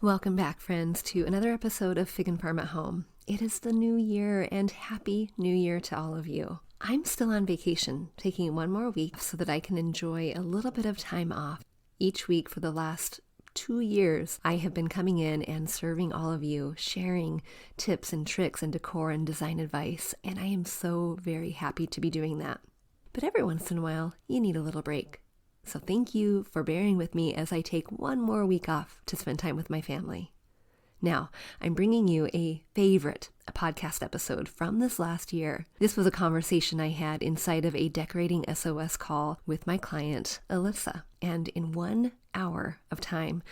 Welcome back, friends, to another episode of Fig and Farm at Home. It is the new year, and Happy New Year to all of you. I'm still on vacation, taking one more week so that I can enjoy a little bit of time off. Each week for the last 2 years, I have been coming in and serving all of you, sharing tips and tricks and decor and design advice, and I am so very happy to be doing that. But every once in a while, you need a little break. So thank you for bearing with me as I take one more week off to spend time with my family. Now, I'm bringing you a podcast episode from this last year. This was a conversation I had inside of a Decorating S.O.S call with my client, Alissa. And in 1 hour of time,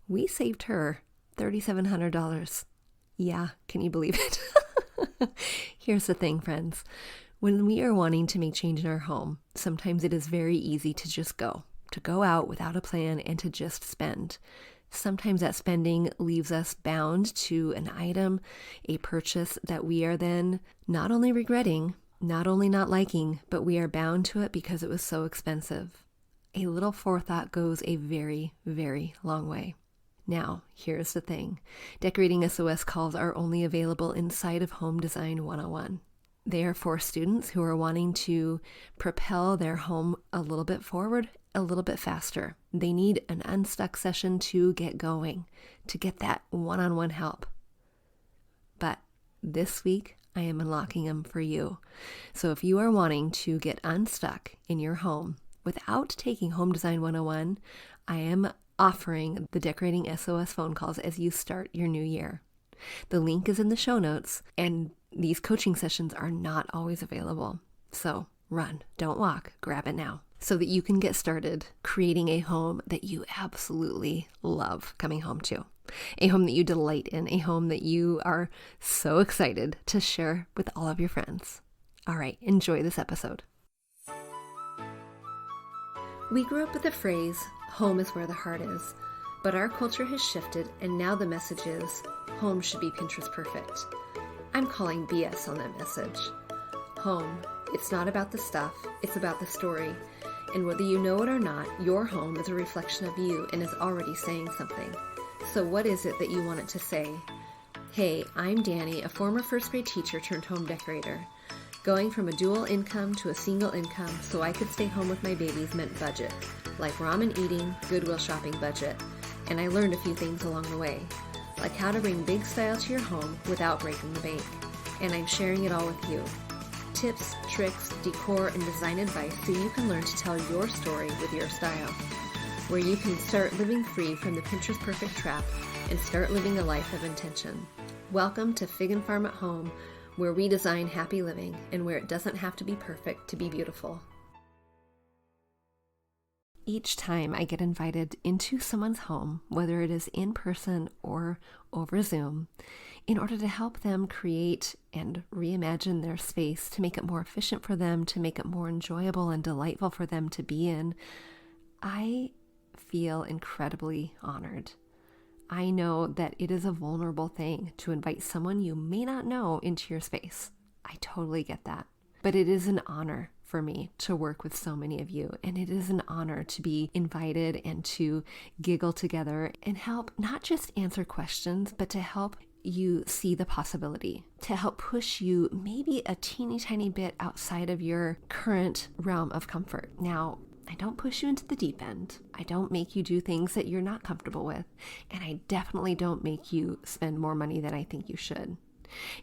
we saved her $3,700. Yeah, can you believe it? Here's the thing, friends. When we are wanting to make change in our home, sometimes it is very easy to just go out without a plan and to just spend. Sometimes that spending leaves us bound to an item, a purchase that we are then not only regretting, not only not liking, but we are bound to it because it was so expensive. A little forethought goes a very, very long way. Now, here's the thing. Decorating S.O.S calls are only available inside of Home Design 101. They are for students who are wanting to propel their home a little bit forward, a little bit faster. They need an unstuck session to get going, to get that one-on-one help. But this week, I am unlocking them for you. So if you are wanting to get unstuck in your home without taking Home Design 101, I am offering the Decorating S.O.S phone calls as you start your new year. The link is in the show notes, and these coaching sessions are not always available. So run, don't walk, grab it now so that you can get started creating a home that you absolutely love coming home to. A home that you delight in, a home that you are so excited to share with all of your friends. All right, enjoy this episode. We grew up with the phrase, home is where the heart is. But our culture has shifted, and now the message is, home should be Pinterest perfect. I'm calling BS on that message. Home, it's not about the stuff, it's about the story. And whether you know it or not, your home is a reflection of you and is already saying something. So what is it that you want it to say? Hey, I'm Danny, a former first grade teacher turned home decorator. Going from a dual income to a single income so I could stay home with my babies meant budget, like ramen eating, Goodwill shopping budget. And I learned a few things along the way, like how to bring big style to your home without breaking the bank. And I'm sharing it all with you. Tips, tricks, decor, and design advice so you can learn to tell your story with your style, where you can start living free from the Pinterest perfect trap and start living a life of intention. Welcome to Fig and Farm at Home, where we design happy living and where it doesn't have to be perfect to be beautiful. Each time I get invited into someone's home, whether it is in person or over Zoom, in order to help them create and reimagine their space to make it more efficient for them, to make it more enjoyable and delightful for them to be in, I feel incredibly honored. I know that it is a vulnerable thing to invite someone you may not know into your space. I totally get that. But it is an honor for me to work with so many of you, and it is an honor to be invited and to giggle together and help not just answer questions, but to help you see the possibility, to help push you maybe a teeny tiny bit outside of your current realm of comfort. Now, I don't push you into the deep end. I don't make you do things that you're not comfortable with, and I definitely don't make you spend more money than I think you should.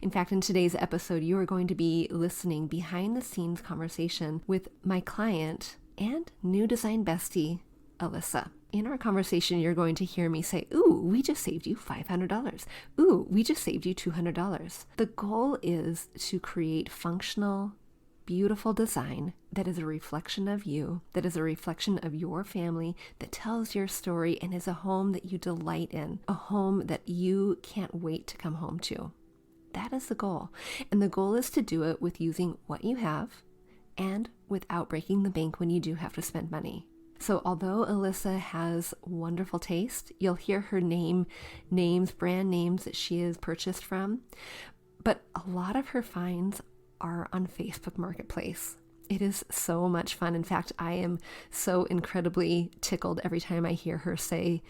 In fact, in today's episode, you are going to be listening behind the scenes conversation with my client and new design bestie, Alissa. In our conversation, you're going to hear me say, ooh, we just saved you $500. Ooh, we just saved you $200. The goal is to create functional, beautiful design that is a reflection of you, that is a reflection of your family, that tells your story and is a home that you delight in, a home that you can't wait to come home to. That is the goal. And the goal is to do it with using what you have and without breaking the bank when you do have to spend money. So although Alissa has wonderful taste, you'll hear her brand names that she has purchased from, but a lot of her finds are on Facebook Marketplace. It is so much fun. In fact, I am so incredibly tickled every time I hear her say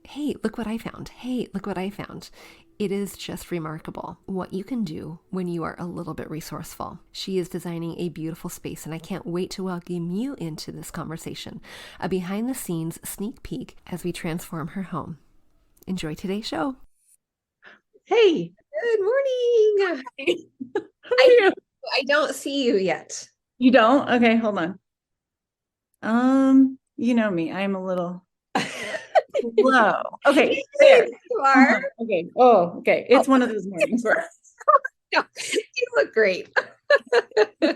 Hey, look what I found. Hey, look what I found. It is just remarkable what you can do when you are a little bit resourceful. She is designing a beautiful space, and I can't wait to welcome you into this conversation, a behind the scenes sneak peek as we transform her home. Enjoy today's show. Hey, Good morning. how are you? I don't see you yet. You don't? Okay, hold on. You know me, I'm a little slow. Okay, there. You are. Okay. Oh, okay. It's Oh. one of those mornings where No, you look great. oh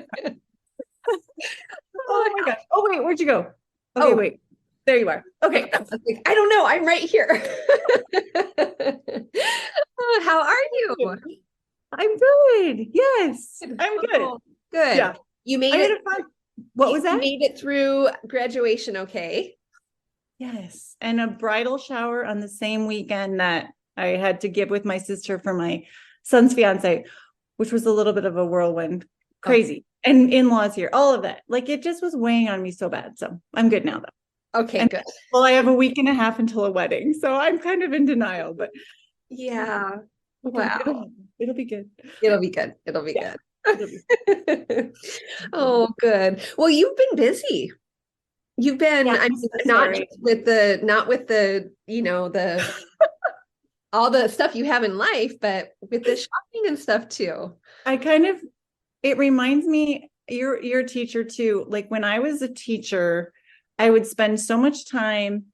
my gosh. Oh wait, where'd you go? Okay, wait. There you are. Okay. I don't know. I'm right here. How are you? I'm good. Yes, I'm good. Oh, good. Yeah. You made I had it. a fun. What was that? You made it through graduation, okay? Yes. And a bridal shower on the same weekend that I had to give with my sister for my son's fiance, which was a little bit of a whirlwind, crazy. And in-laws here, all of that. Like it just was weighing on me so bad. So I'm good now though. Okay, and, good. well, I have a week and a half until a wedding. So I'm kind of in denial, but yeah. Wow. It'll be good. It'll be good. It'll be Yeah, good. it'll be Oh, good. Well, you've been busy. You've been, yeah, I mean, not with the, the all the stuff you have in life, but with the shopping and stuff too. It reminds me, you're a teacher too. Like when I was a teacher, I would spend so much time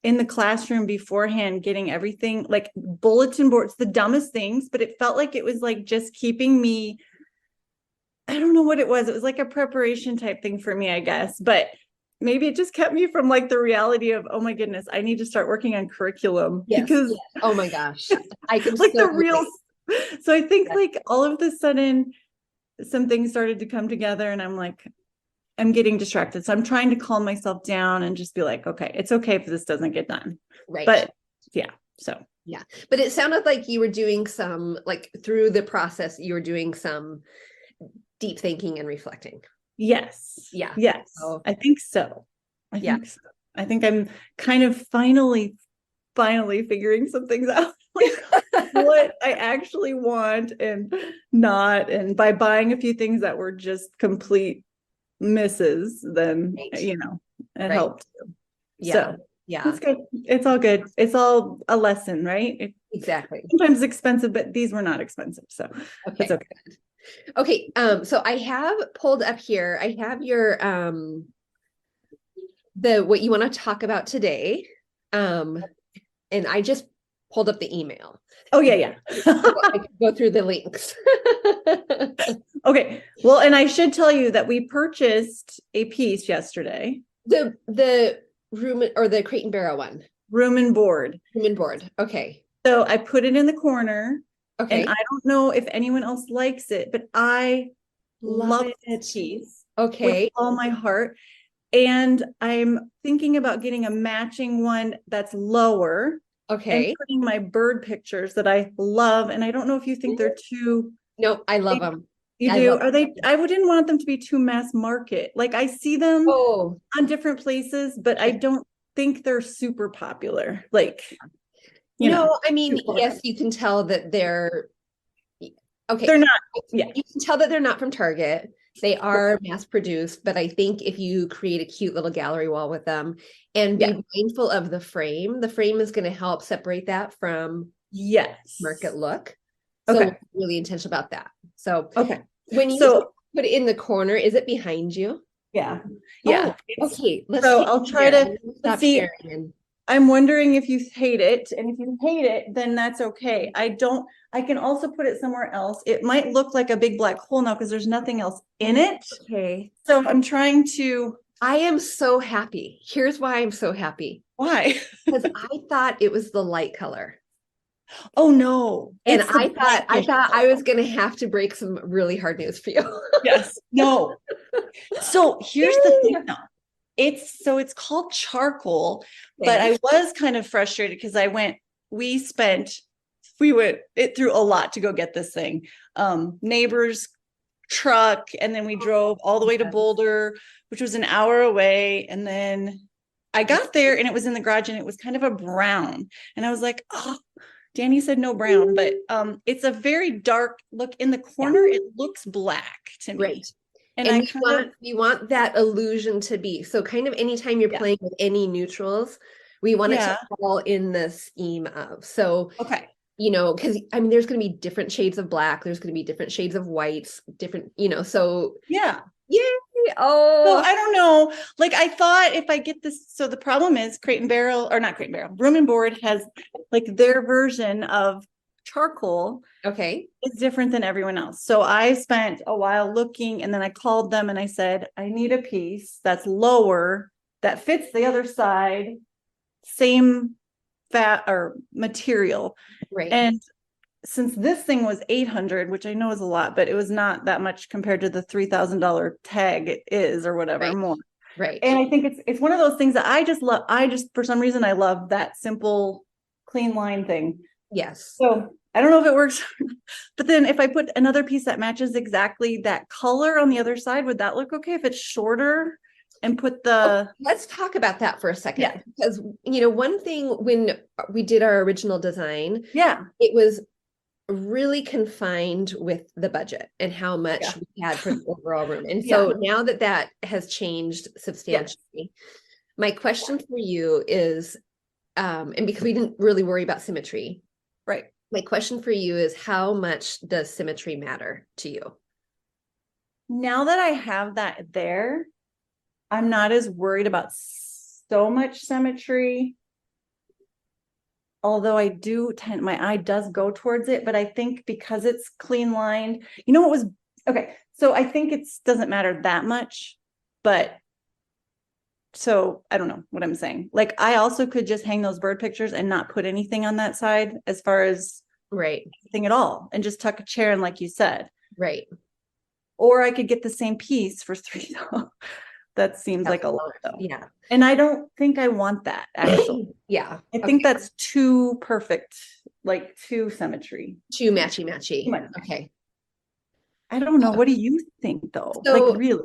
in the classroom beforehand getting everything like bulletin boards, the dumbest things, but it felt like it was like just keeping me. I don't know what it was. It was like a preparation type thing for me, I guess. But maybe it just kept me from like the reality of, oh my goodness, I need to start working on curriculum because oh my gosh, I can like the real. So I think like all of a sudden some things started to come together and I'm like, I'm getting distracted. So I'm trying to calm myself down and just be like, okay, it's okay if this doesn't get done. Right. But yeah. So yeah. But it sounded like you were doing some, like through the process, you were doing some deep thinking and reflecting. Yes. Yeah. Yes. I think so. I think so. I think I'm kind of finally figuring some things out. Like what I actually want and not. And by buying a few things that were just complete misses, then it helped. Yeah. So it's good. It's all good. It's all a lesson, right? Exactly. Sometimes expensive, but these were not expensive. So it's okay. Okay. So I have pulled up here, I have your what you want to talk about today. And I just pulled up the email. Oh yeah. I can go through the links. Okay. Well, and I should tell you that we purchased a piece yesterday. The room or the Crate and Barrel one. Room and board. Okay. So I put it in the corner. Okay. And I don't know if anyone else likes it, but I love this piece. Okay. With all my heart. And I'm thinking about getting a matching one that's lower. Okay. And putting my bird pictures that I love. And I don't know if you think they're too. No, I love them. You do? Are they? I wouldn't want them to be too mass market. Like I see them on different places, but I don't think they're super popular. Like, I mean, yes, you can tell that they're okay. They're not. Yeah. You can tell that they're not from Target. They are mass produced, but I think if you create a cute little gallery wall with them and be mindful of the frame is going to help separate that from market look. So really intentional about that. So when you put it in the corner, is it behind you? Yeah. Okay. I'll try to see. I'm wondering if you hate it, and if you hate it, then that's okay. I can also put it somewhere else. It might look like a big black hole now because there's nothing else in it. Okay. So I'm trying to. I am so happy. Here's why I'm so happy. Why? Because I thought it was the light color. Oh no. And I thought I was going to have to break some really hard news for you. Yes. No. So here's the thing though. It's called charcoal, but I was kind of frustrated because we went through a lot to go get this thing. Neighbor's truck, and then we drove all the way to Boulder, which was an hour away. And then I got there and it was in the garage and it was kind of a brown. And I was like, oh, Danny said no brown, but it's a very dark look in the corner. It looks black to me. Right. And And I we want that illusion to be. So kind of anytime you're playing with any neutrals, we want it to fall in the scheme of. So, okay. you know, because I mean, there's going to be different shades of black. There's going to be different shades of whites, different, you know, so. Yeah. Yay. Oh. So I don't know. Like I thought if I get this, so the problem is Crate and Barrel, or not Crate and Barrel, Room and Board has like their version of charcoal. Okay. It's different than everyone else. So I spent a while looking and then I called them and I said, I need a piece that's lower, that fits the other side, same fat or material. Right. And since this thing was 800, which I know is a lot, but it was not that much compared to the $3,000 tag it is or whatever more. Right. And I think it's one of those things that I just love. For some reason, I love that simple, clean line thing. Yes. So I don't know if it works, but then if I put another piece that matches exactly that color on the other side, would that look okay if it's shorter? And put the let's talk about that for a second. Yeah. Because, you know, one thing when we did our original design, it was really confined with the budget and how much we had for the overall room. And so now that has changed substantially, my question for you is, and because we didn't really worry about symmetry, right? My question for you is, how much does symmetry matter to you? Now that I have that there, I'm not as worried about so much symmetry. Although I do tend, my eye does go towards it, but I think because it's clean lined, you know what was, okay. So I think it doesn't matter that much, but so I don't know what I'm saying. Like I also could just hang those bird pictures and not put anything on that side as far as anything at all and just tuck a chair in like you said. Right. Or I could get the same piece for $3. That seems like a lot though. Yeah. And I don't think I want that actually. Yeah. I think that's too perfect, like too symmetry. Too matchy. Okay. I don't know. What do you think though? So, like really?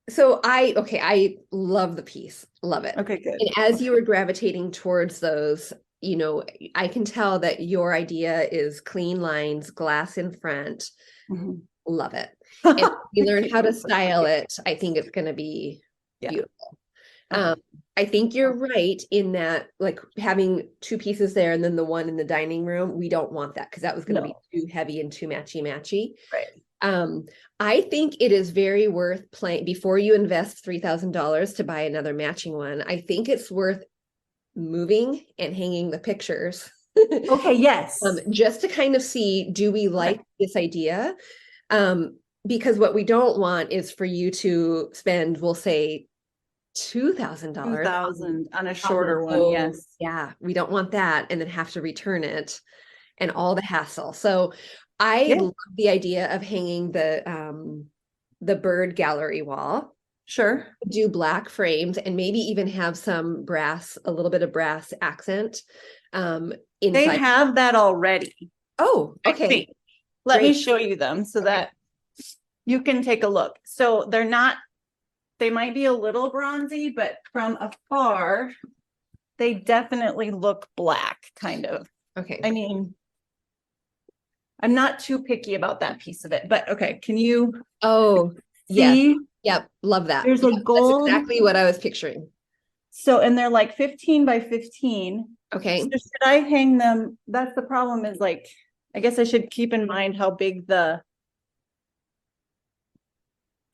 So I love the piece. Love it. Okay, good. And as you were gravitating towards those, you know, I can tell that your idea is clean lines, glass in front. Mm-hmm. Love it. And if you learn how to style it, I think it's going to be beautiful. I think you're right in that, like having two pieces there and then the one in the dining room, we don't want that because that was going to be too heavy and too matchy. Right. I think it is very worth playing before you invest $3,000 to buy another matching one. I think it's worth moving and hanging the pictures. Okay. Yes. Just to kind of see, do we like this idea? Because what we don't want is for you to spend, we'll say, $2,000 on a shorter one. Yes. Yeah, we don't want that, and then have to return it, and all the hassle. So, I love the idea of hanging the bird gallery wall. Sure. Do black frames and maybe even have some brass, a little bit of brass accent. Inside. They have that already. Oh, okay. Let me show you them so that you can take a look. So they might be a little bronzy, but from afar, they definitely look black, kind of. Okay. I mean, I'm not too picky about that piece of it, but okay. Can you see? Yeah. Yep. Love that. There's a gold. That's exactly what I was picturing. So, and they're like 15 by 15. Okay. So should I hang them? That's the problem is like, I guess I should keep in mind how big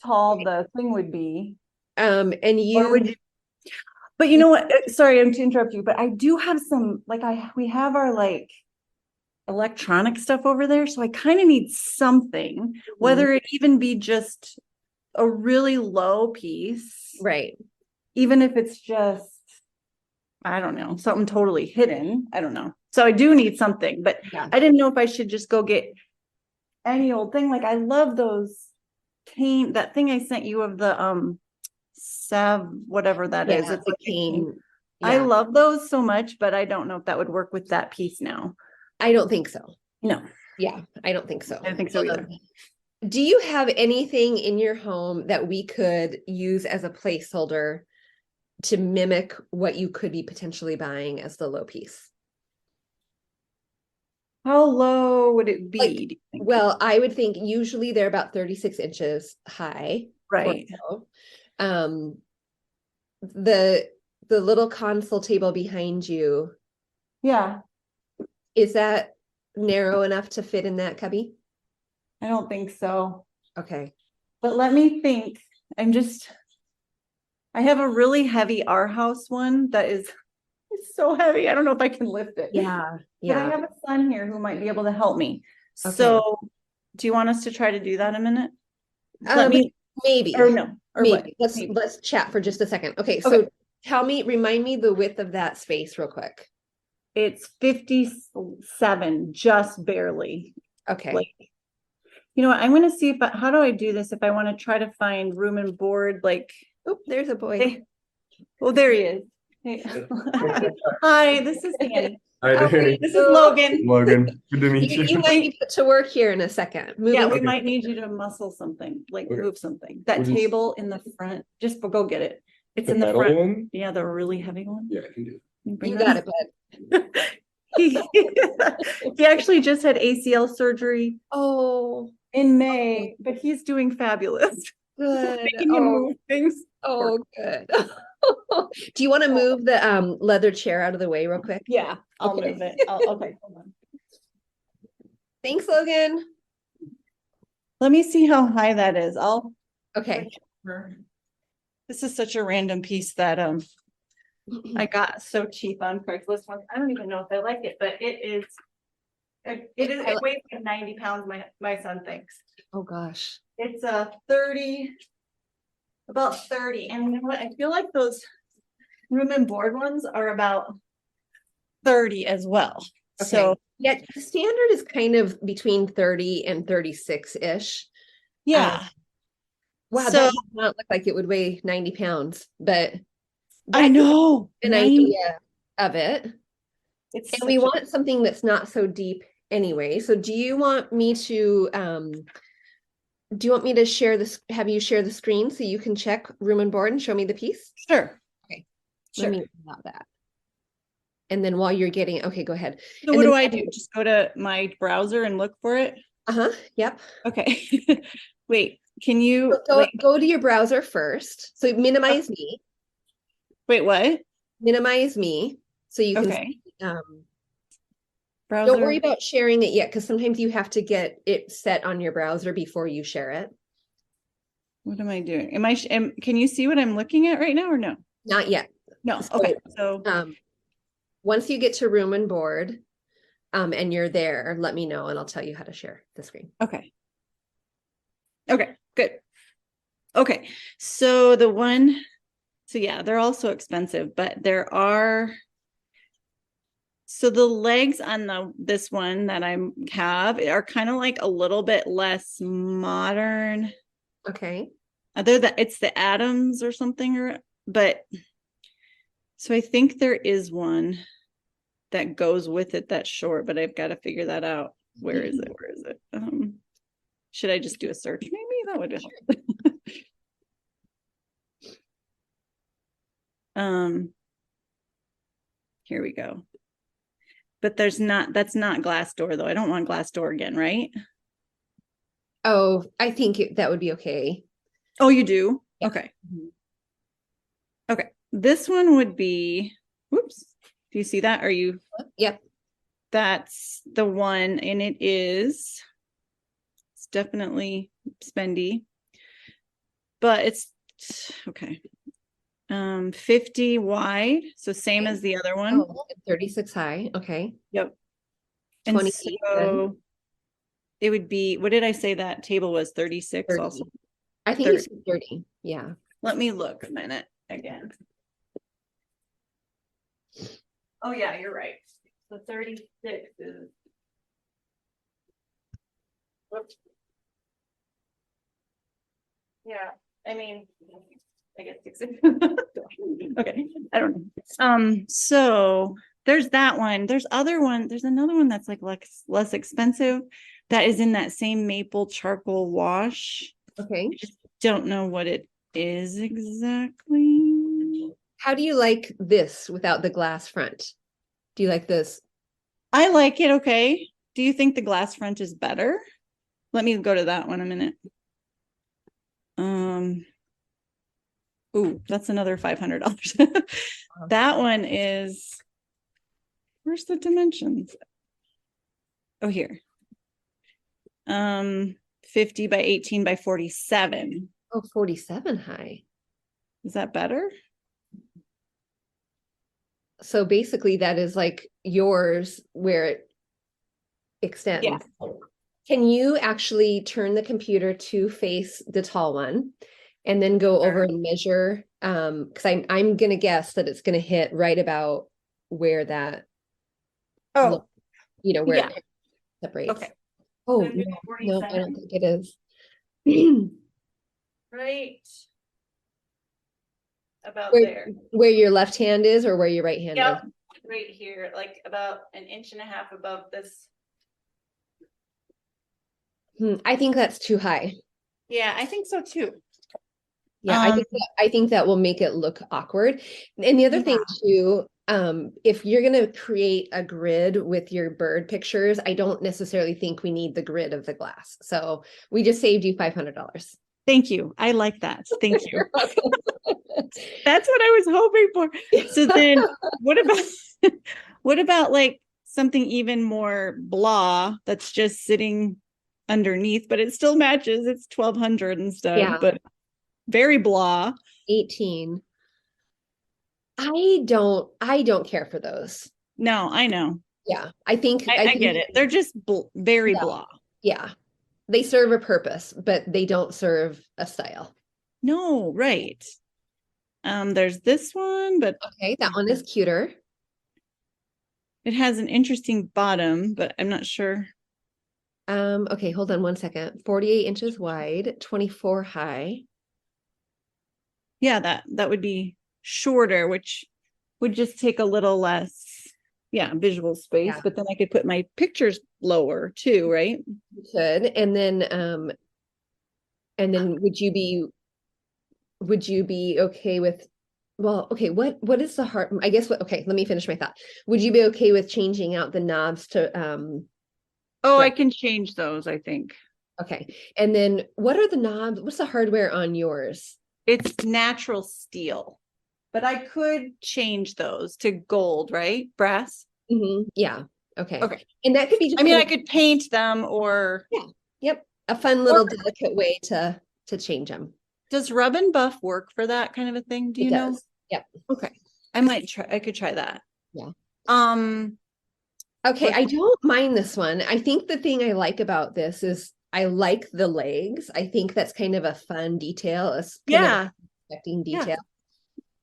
tall the thing would be. And you, but you know what? Sorry, I'm to interrupt you, but I do have some, like we have our like electronic stuff over there. So I kind of need something, whether it even be just a really low piece. Right. Even if it's just, I don't know, something totally hidden. I don't know. So I do need something, but I didn't know if I should just go get any old thing. Like I love those cane, that thing I sent you of the Sav, whatever that is. It's like cane. I love those so much, but I don't know if that would work with that piece now. I don't think so. No. Yeah, I don't think so. I don't think so either. Do you have anything in your home that we could use as a placeholder to mimic what you could be potentially buying as the low piece? How low would it be? Like, do you think? well, I would think usually they're about 36 inches high. Right. So. The little console table behind you, Yeah. is that narrow enough to fit in that cubby? I don't think so. Okay. But let me think. I have a really heavy R house one that is it's so heavy. I don't know if I can lift it. Yeah. But I Yeah. have a son here who might be able to help me. Okay. So do you want us to try to do that a minute? Maybe. Or no, or Maybe. what? Let's chat for just a second. Okay, so remind me the width of that space real quick. It's 57, just barely. Okay. Like, you know what? I'm going to see how do I do this if I want to try to find room and board, like, oh, there's a boy. Hey. Well, there he is. Hey. Hi, this is Danny. Hi, Danny. This is Logan. Logan, good to meet you. You might be put to work here in a second. Yeah, we might need you to muscle something, like move something. That table in the front, just go get it. It's in the front. One? Yeah, the really heavy one. Yeah, I can do it. You got it, bud. He actually just had ACL surgery in May, but he's doing fabulous. Good. Making him move things. Oh, good. Do you want to move the leather chair out of the way real quick? Yeah, I'll Okay. move it. Okay, hold on. Thanks, Logan. Let me see how high that is. Okay. This is such a random piece that I got so cheap on Craigslist. I don't even know if I like it, but it weighs like 90 pounds, my son thinks. Oh gosh. It's about 30. And you know what? I feel like those room and board ones are about 30 as well. Okay. So yeah, the standard is kind of between 30 and 36-ish. yeah. Wow, So, that does not look like it would weigh 90 pounds, but I know an idea of it. And we want something that's not so deep anyway. So do you want me to share this, have you share the screen so you can check room and board and show me the piece? Sure. Okay. Sure. Let me about that. And then while you're getting, okay, go ahead. So what do I do? Just go to my browser and look for it? Yep. Okay. Wait, can you go to your browser first? So minimize me. Wait, what? Minimize me so you can see, browser. Don't worry about sharing it yet, because sometimes you have to get it set on your browser before you share it. What am I doing? Can you see what I'm looking at right now or no? Not yet. No. Okay. So once you get to room and board, and you're there, let me know and I'll tell you how to share the screen. Okay. Okay, good. Okay. So yeah, they're all so expensive, but so the legs on this one that I have are kind of like a little bit less modern. Okay. It's the Adams or something, so I think there is one that goes with it that's short, but I've got to figure that out. Where is it? Should I just do a search? Maybe that would help. Here we go. But that's not Glassdoor though. I don't want Glassdoor again, right? Oh, I think that would be okay. Oh, you do? Yeah. Okay. Okay. This one would be, whoops. Do you see that? Yep. That's the one, and it's definitely spendy, but it's okay. 50 wide, so same as the other one. 36 high. Okay. Yep. 20. And so it would be, what did I say that table was? 36 30. Also? I think it's 30. Yeah. Let me look a minute again. Oh yeah, you're right. So 36 is. Whoops. Yeah, I mean, I guess 60. Okay, I don't know. So there's that one. There's another one that's like less expensive that is in that same maple charcoal wash. Okay. I just don't know what it is exactly. How do you like this without the glass front? Do you like this? I like it. Okay. Do you think the glass front is better? Let me go to that one a minute. Ooh, that's another $500. That one is, where's the dimensions? Oh, here. 50 by 18 by 47. Oh, 47 high. Is that better? So basically that is like yours where it extends. Yeah. Can you actually turn the computer to face the tall one and then go over and measure? Because I'm gonna guess that it's gonna hit right about where that, Oh, where yeah. it separates. Okay. Oh, So no, I don't think it is. Right about Where, there. where your left hand is or where your right hand Yep. is? Right here, like about an inch and a half above this. I think that's too high. Yeah, I think so too. Yeah, I think that will make it look awkward. And the other thing too, if you're gonna create a grid with your bird pictures, I don't necessarily think we need the grid of the glass. So we just saved you $500. Thank you. I like that. Thank you. That's what I was hoping for. So then what about like something even more blah that's just sitting underneath, but it still matches. It's 1200 instead, Yeah. but very blah. 18. I don't care for those. No, I know. Yeah, I think I get it. They're just very blah. Yeah, they serve a purpose, but they don't serve a style. No, right. There's this one, but okay, that one is cuter. it has an interesting bottom, but I'm not sure. Okay, hold on 1 second. 48 inches wide, 24 high. Yeah, that would be shorter, which would just take a little less, visual space. Yeah. But then I could put my pictures lower too, right? You could, and then would you be okay with? Well, okay, what is the hard? I guess okay, let me finish my thought. Would you be okay with changing out the knobs to Oh, I can change those, I think. Okay, and then what are the knobs? What's the hardware on yours? It's natural steel, but I could change those to gold, right? Brass. Yeah. Okay. Okay. And that could be just I mean, I could paint them or yep, a fun little delicate way to change them. Does rub and buff work for that kind of a thing? Do you know? Yep. Okay. I could try that. Yeah. Okay, I don't mind this one. I think the thing I like about this is I like the legs. I think that's kind of a fun detail. It's kind of expecting detail.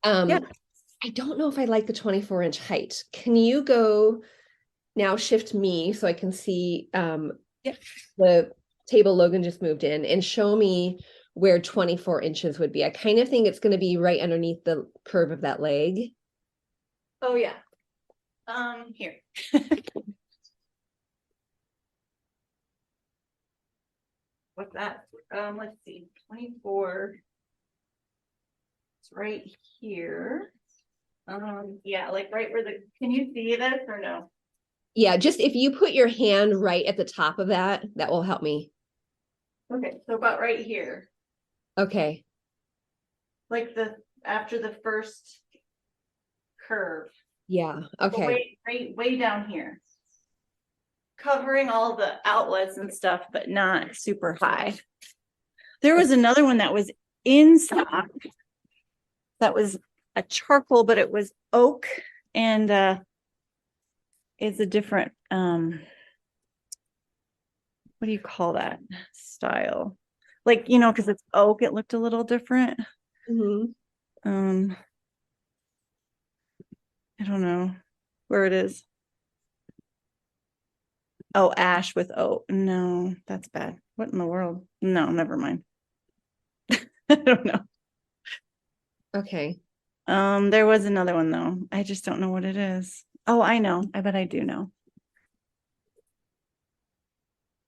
I don't know if I like the 24-inch height. Can you go now shift me so I can see the table Logan just moved in and show me where 24 inches would be. I kind of think it's going to be right underneath the curve of that leg. Oh yeah. Here. What's that? Let's see. 24. It's right here. Yeah, like right where can you see this or no? Yeah, just if you put your hand right at the top of that will help me. Okay, so about right here. Okay. Like after the first curve. Yeah, okay. Way down here. Covering all the outlets and stuff, but not super high. There was another one that was in stock. That was a charcoal, but it was oak and it's a different what do you call that style? Like, because it's oak, it looked a little different. I don't know where it is. Oh, ash with oak. No, that's bad. What in the world? No, never mind. I don't know. Okay. There was another one though. I just don't know what it is. Oh, I know. I bet I do know.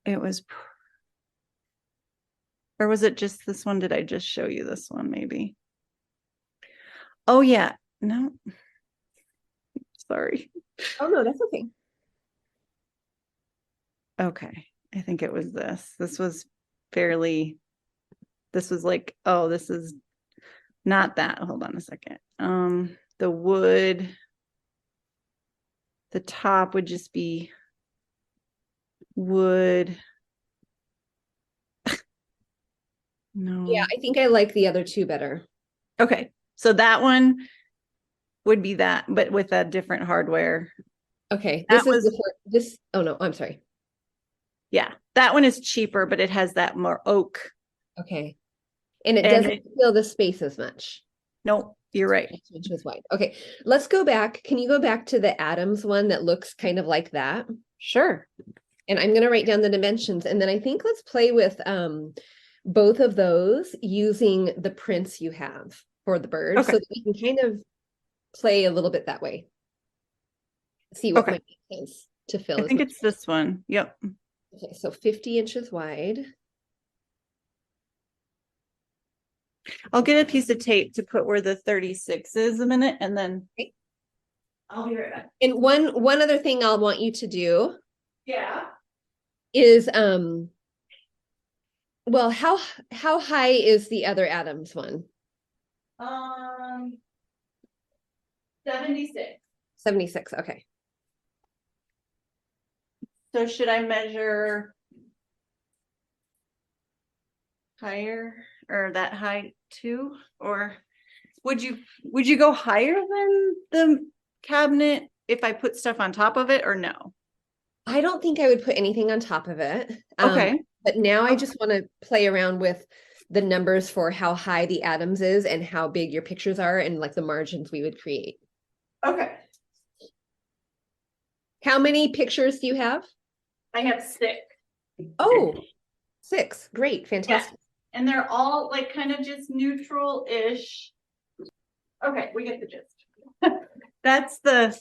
It was, or was it just this one? Did I just show you this one maybe? Oh yeah. no. Sorry. Oh, no, that's okay. Okay. I think it was this. This was like, oh, this is not that. Hold on a second. The wood, the top would just be wood. No. Yeah, I think I like the other two better. Okay. So that one would be that, but with a different hardware. Okay, That this is was- this. Oh no, I'm sorry. Yeah. That one is cheaper, but it has that more oak. Okay, and it And doesn't fill the space as much. Nope, you're right. 2 inches wide. Okay, let's go back. Can you go back to the Adams one that looks kind of like that? Sure. And I'm going to write down the dimensions, and then I think let's play with both of those using the prints you have for the bird, Okay. so that we can kind of play a little bit that way. See what Okay. might make sense to fill. I think it's this one. Yep. Okay, so 50 inches wide. I'll get a piece of tape to put where the 36 is a minute, and then Okay. I'll be right back. And one other thing I'll want you to do Yeah. is well, how high is the other Adams one? 76. 76. Okay. So should I measure higher or that high too? Or would you go higher than the cabinet if I put stuff on top of it, or no? I don't think I would put anything on top of it. Okay. But now I just want to play around with the numbers for how high the Adams is and how big your pictures are and like the margins we would create. Okay. How many pictures do you have? I have 6. Oh, 6. Great. Fantastic. And they're all like kind of just neutral-ish. Okay, we get the gist. That's the,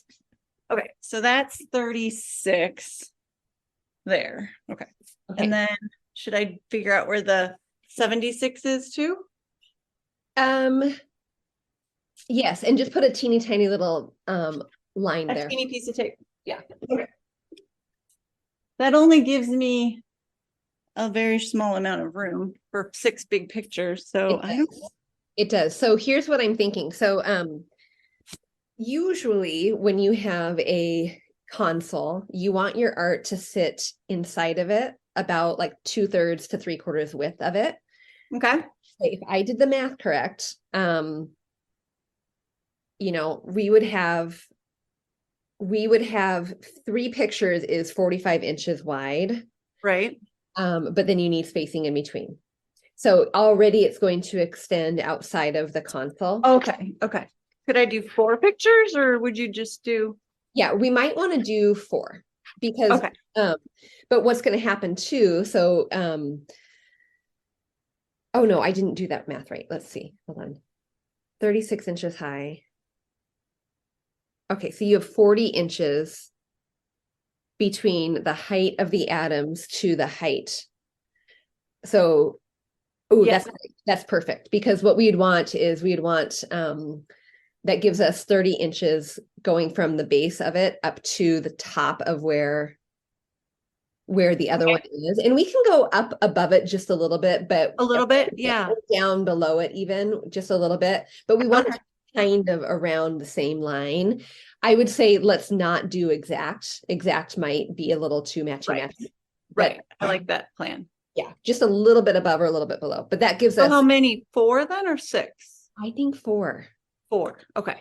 okay, so that's 36 there. Okay. Okay. And then should I figure out where the 76 is too? Yes, and just put a teeny tiny little line A there. teeny piece of tape. Yeah. Okay. That only gives me a very small amount of room for 6 big pictures. So I don't. It does. So here's what I'm thinking. So usually when you have a console, you want your art to sit inside of it about like 2/3 to 3/4 width of it. Okay. If I did the math correct, you know, we would have 3 pictures is 45 inches wide. Right. But then you need spacing in between. So already it's going to extend outside of the console. Okay. Okay. Could I do 4 pictures, or would you just do? Yeah, we might want to do 4 because, Okay. but what's going to happen too? So, oh no, I didn't do that math right. Let's see. Hold on. 36 inches high. Okay, so you have 40 inches between the height of the Adams to the height. So, oh, Yeah. that's perfect, because what we'd want is that gives us 30 inches going from the base of it up to the top of where the other one is. And we can go up above it just a little bit, but A little bit. Yeah. down below it even just a little bit, but we want it kind of around the same line. I would say let's not do exact. Exact might be a little too matchy. Right. I like that plan. Yeah, just a little bit above or a little bit below, but that gives So us, how many? 4 then, or 6? I think 4. 4. Okay.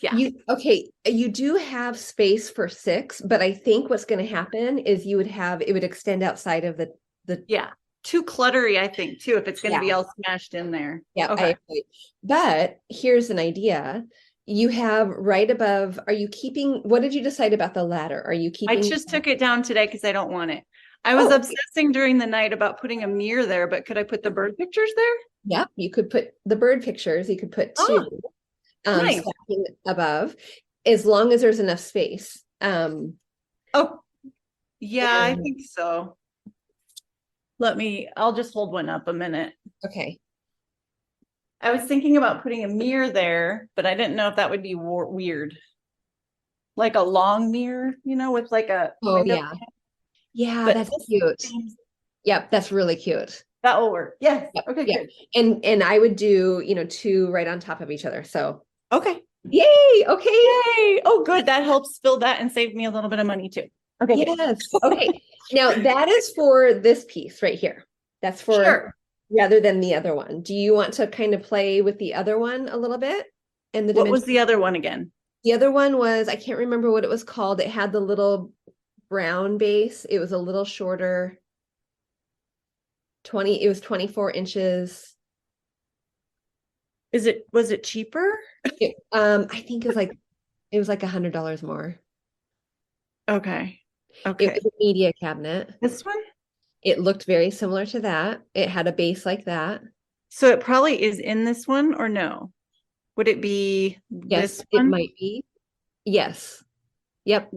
Yeah. You do have space for 6, but I think what's going to happen is it would extend outside of the Yeah. Too cluttery, I think, too, if it's going to be Yeah. all smashed in there. Yeah, I Okay. agree. But here's an idea. You have right above, what did you decide about the ladder? Are you I keeping? just took it down today because I don't want it. I was obsessing during the night about putting a mirror there, but could I put the bird pictures there? Yep, you could put the bird pictures. You could put 2 nice. stacking above, as long as there's enough space. Oh, yeah, I think so. I'll just hold one up a minute. Okay. I was thinking about putting a mirror there, but I didn't know if that would be weird. Like a long mirror, with like a Oh, window. yeah. Yeah, But that's cute. Yep, that's really cute. that will work. Yes. Yep, Okay, yeah. good. And I would do, two right on top of each other. So, Okay. yay. Okay. Yay. Oh, good. That helps fill that and save me a little bit of money too. Okay. Good. Yes. Okay. Now that is for this piece right here. That's for Sure. rather than the other one. Do you want to kind of play with the other one a little bit? And the What was dimension? the other one again? The other one was, I can't remember what it was called. It had the little brown base. It was a little shorter. It was 24 inches. Was it cheaper? I think it was like $100 more. Okay. It Okay. was a media cabinet. This one? It looked very similar to that. It had a base like that. So it probably is in this one or no? Would it be Yes, this it one? might be. Yes. Yep.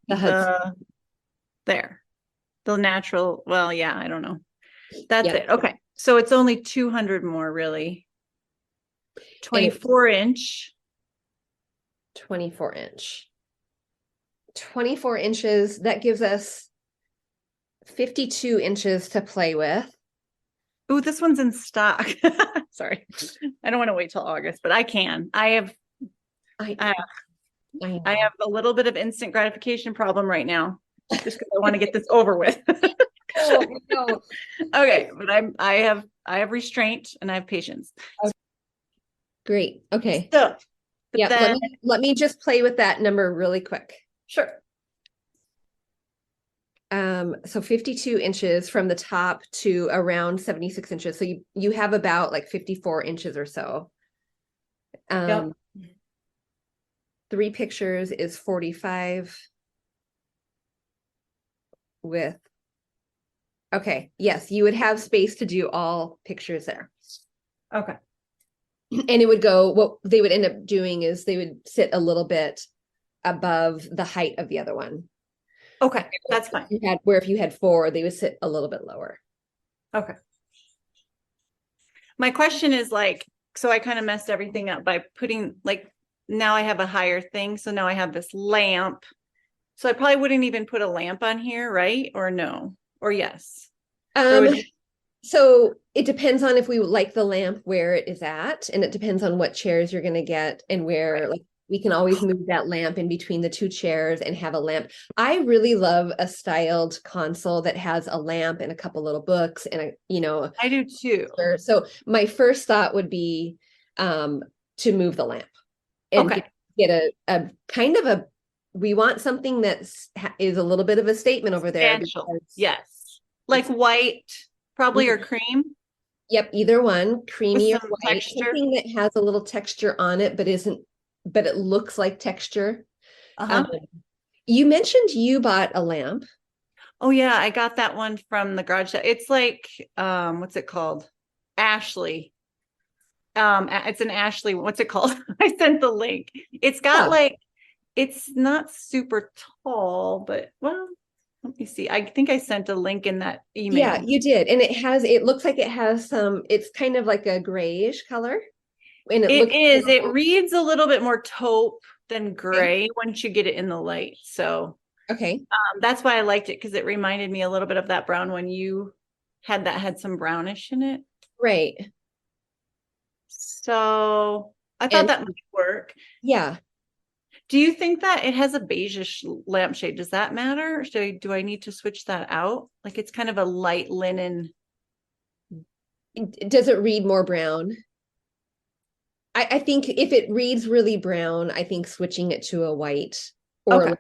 The Hudson. There. The natural, well, yeah, I don't know. That's Yep. it. Okay. So it's only 200 more really. And it 24 inch. 24 inch. 24 inches, that gives us 52 inches to play with. Ooh, this one's in stock. Sorry. I don't want to wait till August, but I can. I I have a little bit of instant gratification problem right now, just because I want to get this over with. Oh, no. Okay, but I have restraint and I have patience. Great. Okay. So, Yeah, then, let me just play with that number really quick. sure. So 52 inches from the top to around 76 inches. So you have about like 54 inches or so. Yep. 3 pictures is 45 with, okay, yes, you would have space to do all pictures there. Okay. And it would go, what they would end up doing is they would sit a little bit above the height of the other one. Okay, that's fine. If you had 4, they would sit a little bit lower. Okay. My question is so I kind of messed everything up by putting now I have a higher thing. So now I have this lamp. So I probably wouldn't even put a lamp on here, right? Or no, or yes. So it depends on if we like the lamp where it is at, and it depends on what chairs you're going to get and where, like, we can always move that lamp in between the 2 chairs and have a lamp. I really love a styled console that has a lamp and a couple little books and I do too. So my first thought would be to move the lamp and get a kind of we want something that is a little bit of a statement over there. Yes. Like white, probably, or cream. Yep, either one, creamy or some white, texture. something that has a little texture on it, but it looks like texture. You mentioned you bought a lamp. Oh yeah, I got that one from the garage sale. It's like, what's it called? Ashley. It's an Ashley. What's it called? I sent the link. It's got it's not super tall, but well, let me see. I think I sent a link in that email. Yeah, you did. And it looks like it has it's kind of like a grayish color. And it reads a little bit more taupe than gray once you get it in the light. So okay. That's why I liked it, because it reminded me a little bit of that brown one you had that had some brownish in it. Right. So I thought that might work. Yeah. Do you think that it has a beigeish lampshade? Does that matter? Do I need to switch that out? Like, it's kind of a light linen. Does it read more brown? I think if it reads really brown, I think switching it to a white or a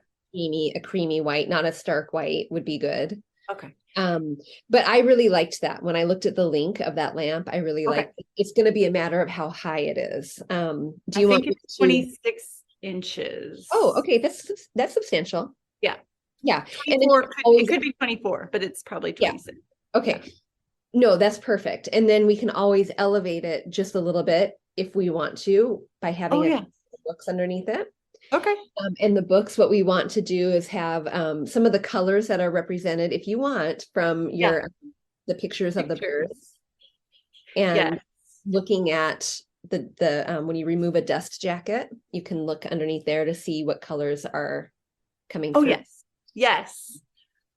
creamy white, not a stark white, would be good. Okay. But I really liked that. When I looked at the link of that lamp, I really liked it. It's going to be a matter of how high it is. Do you want it's 26 inches? Oh, okay. That's substantial. Yeah. Yeah. And it could be 24, but it's probably 26. Yeah. Okay. No, that's perfect. And then we can always elevate it just a little bit if we want to by having books underneath it. Okay. And the books, what we want to do is have some of the colors that are represented, if you want, from the pictures of the birds. And looking at the when you remove a dust jacket, you can look underneath there to see what colors are coming Oh, through. yes. Yes.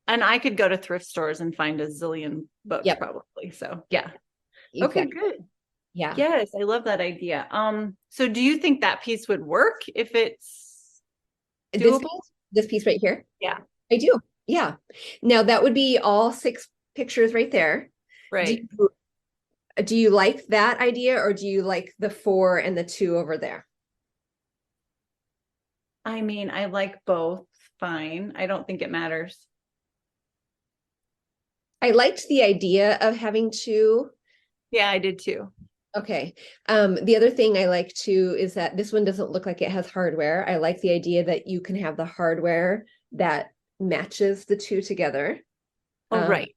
And I could go to thrift stores and find a zillion books probably. So yeah. Okay, good. Yeah. Yes, I love that idea. So do you think that piece would work if it's doable? This piece right here? Yeah. I do. Yeah. Now that would be all 6 pictures right there. Right. Do you like that idea, or do you like the 4 and the 2 over there? I mean, I like both fine. I don't think it matters. I liked the idea of having 2. Yeah, I did too. Okay. The other thing I like too is that this one doesn't look like it has hardware. I like the idea that you can have the hardware that matches the 2 together. Oh, right.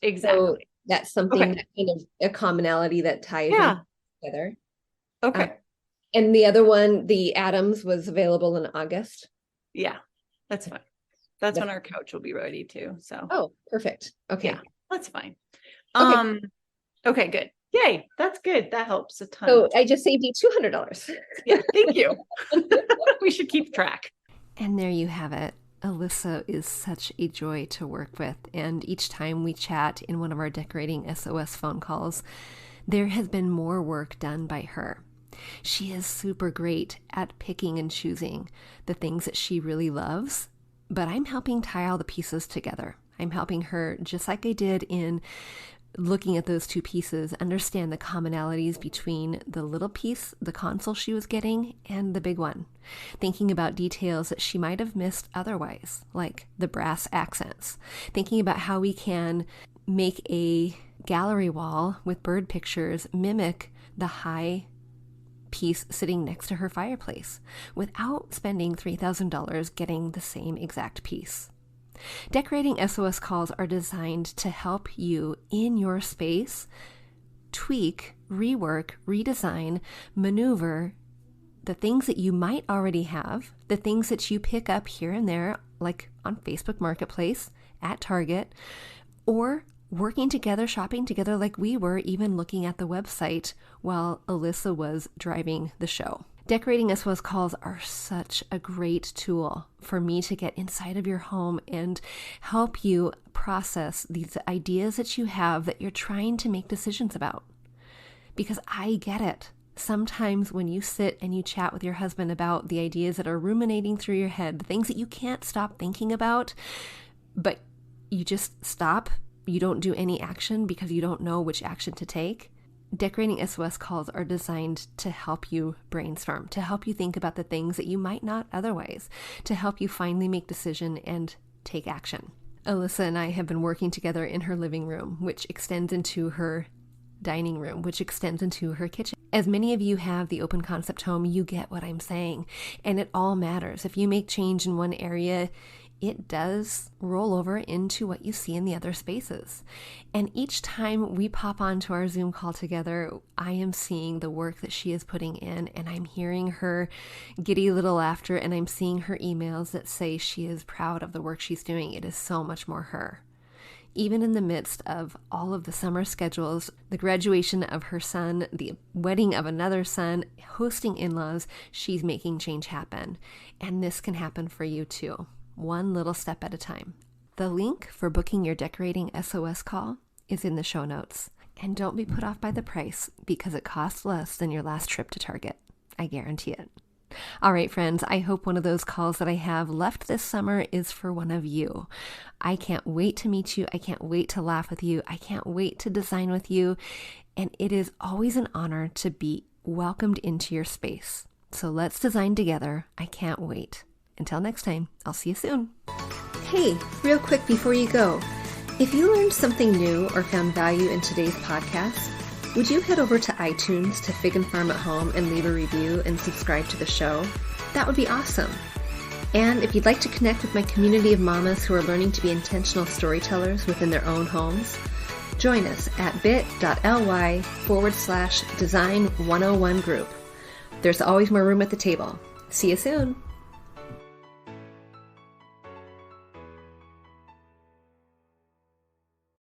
Exactly. So that's something that kind of a commonality that ties in together. Okay. And the other one, the Adams, was available in August. Yeah, that's fine. That's when our couch will be ready too. So. Oh, perfect. Okay. Yeah, that's fine. Okay. Okay, good. Yay, that's good. That helps a ton. So I just saved you $200. Yeah, thank you. We should keep track. And there you have it. Alissa is such a joy to work with, and each time we chat in one of our Decorating S.O.S. phone calls, there has been more work done by her. She is super great at picking and choosing the things that she really loves, but I'm helping tie all the pieces together. I'm helping her, just like I did in looking at those 2 pieces, understand the commonalities between the little piece, the console she was getting, and the big one. Thinking about details that she might have missed otherwise, like the brass accents. Thinking about how we can make a gallery wall with bird pictures mimic the high piece sitting next to her fireplace without spending $3,000 getting the same exact piece. Decorating S.O.S. calls are designed to help you in your space tweak, rework, redesign, maneuver the things that you might already have, the things that you pick up here and there, like on Facebook Marketplace, at Target, or working together, shopping together like we were, even looking at the website while Alissa was driving the show. Decorating S.O.S. calls are such a great tool for me to get inside of your home and help you process these ideas that you have that you're trying to make decisions about. Because I get it. Sometimes when you sit and you chat with your husband about the ideas that are ruminating through your head, the things that you can't stop thinking about, but you just stop, you don't do any action because you don't know which action to take. Decorating S.O.S. calls are designed to help you brainstorm, to help you think about the things that you might not otherwise, to help you finally make decision and take action. Alissa and I have been working together in her living room, which extends into her dining room, which extends into her kitchen. As many of you have the open concept home, you get what I'm saying, and it all matters. If you make change in one area, it does roll over into what you see in the other spaces. And each time we pop onto our Zoom call together, I am seeing the work that she is putting in, and I'm hearing her giddy little laughter, and I'm seeing her emails that say she is proud of the work she's doing. It is so much more her. Even in the midst of all of the summer schedules, the graduation of her son, the wedding of another son, hosting in-laws, she's making change happen. And this can happen for you too. One little step at a time. The link for booking your Decorating S.O.S. call is in the show notes. And don't be put off by the price because it costs less than your last trip to Target. I guarantee it. All right, friends, I hope one of those calls that I have left this summer is for one of you. I can't wait to meet you. I can't wait to laugh with you. I can't wait to design with you. And it is always an honor to be welcomed into your space. So let's design together. I can't wait. Until next time, I'll see you soon. Hey, real quick before you go, if you learned something new or found value in today's podcast, would you head over to iTunes to Fig and Farm at Home and leave a review and subscribe to the show? That would be awesome. And if you'd like to connect with my community of mamas who are learning to be intentional storytellers within their own homes, join us at bit.ly/design101 group. There's always more room at the table. See you soon.